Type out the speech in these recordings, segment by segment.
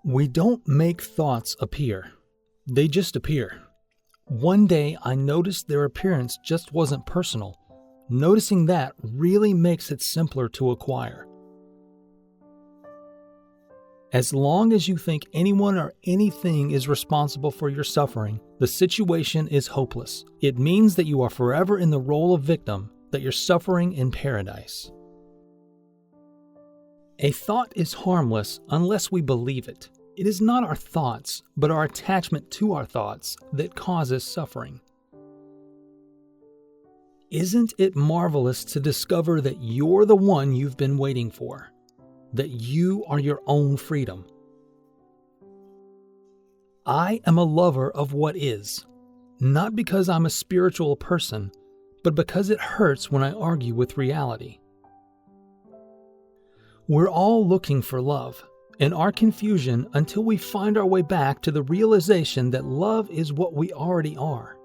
We don't make thoughts appear. They just appear. One day I noticed their appearance just wasn't personal. Noticing that really makes it simpler to acquire. As long as you think anyone or anything is responsible for your suffering, the situation is hopeless. It means that you are forever in the role of victim, that you're suffering in paradise. A thought is harmless unless we believe it. It is not our thoughts, but our attachment to our thoughts that causes suffering. Isn't it marvelous to discover that you're the one you've been waiting for? That you are your own freedom? I am a lover of what is, not because I'm a spiritual person, but because it hurts when I argue with reality. We're all looking for love, in our confusion until we find our way back to the realization that love is what we already are.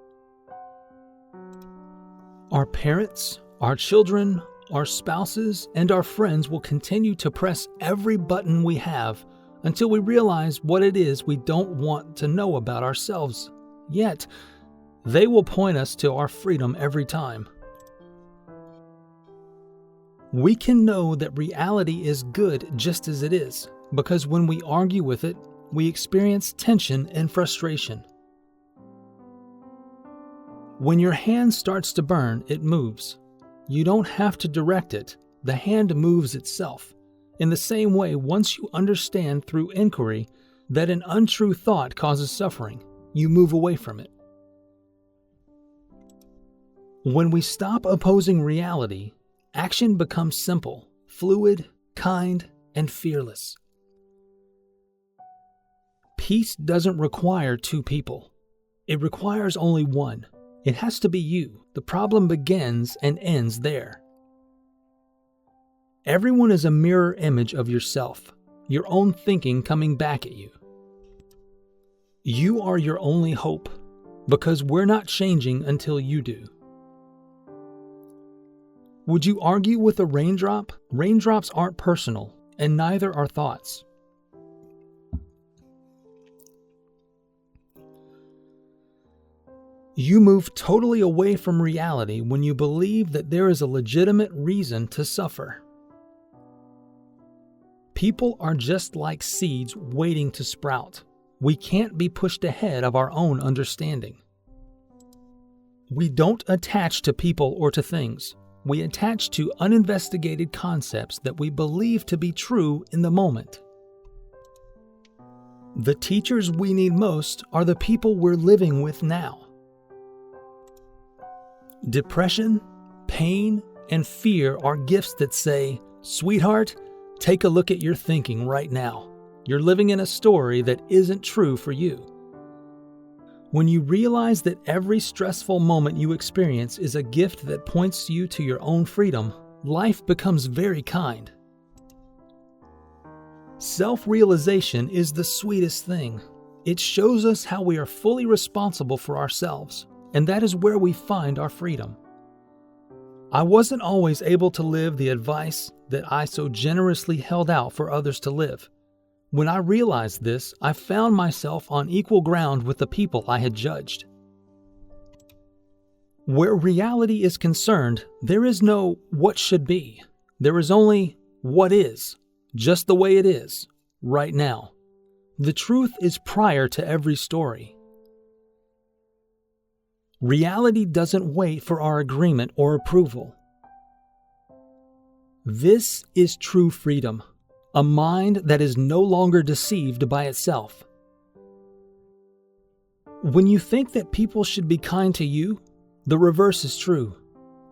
Our parents, our children, our spouses, and our friends will continue to press every button we have until we realize what it is we don't want to know about ourselves. Yet, they will point us to our freedom every time. We can know that reality is good just as it is, because when we argue with it, we experience tension and frustration. When your hand starts to burn, it moves. You don't have to direct it. The hand moves itself. In the same way, once you understand through inquiry that an untrue thought causes suffering, you move away from it. When we stop opposing reality, action becomes simple, fluid, kind, and fearless. Peace doesn't require two people. It requires only one. It has to be you. The problem begins and ends there. Everyone is a mirror image of yourself, your own thinking coming back at you. You are your only hope, because we're not changing until you do. Would you argue with a raindrop? Raindrops aren't personal, and neither are thoughts. You move totally away from reality when you believe that there is a legitimate reason to suffer. People are just like seeds waiting to sprout. We can't be pushed ahead of our own understanding. We don't attach to people or to things. We attach to uninvestigated concepts that we believe to be true in the moment. The teachers we need most are the people we're living with now. Depression, pain, and fear are gifts that say, "Sweetheart, take a look at your thinking right now. You're living in a story that isn't true for you." When you realize that every stressful moment you experience is a gift that points you to your own freedom, life becomes very kind. Self-realization is the sweetest thing. It shows us how we are fully responsible for ourselves, and that is where we find our freedom. I wasn't always able to live the advice that I so generously held out for others to live. When I realized this, I found myself on equal ground with the people I had judged. Where reality is concerned, there is no what should be. There is only what is, just the way it is, right now. The truth is prior to every story. Reality doesn't wait for our agreement or approval. This is true freedom. A mind that is no longer deceived by itself. When you think that people should be kind to you, the reverse is true.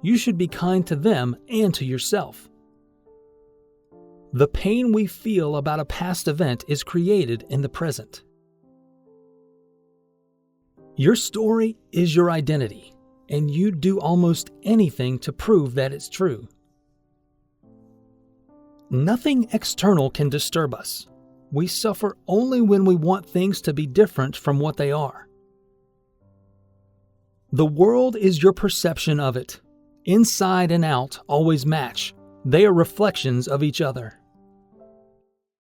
You should be kind to them and to yourself. The pain we feel about a past event is created in the present. Your story is your identity, and you'd do almost anything to prove that it's true. Nothing external can disturb us. We suffer only when we want things to be different from what they are. The world is your perception of it. Inside and out always match. They are reflections of each other.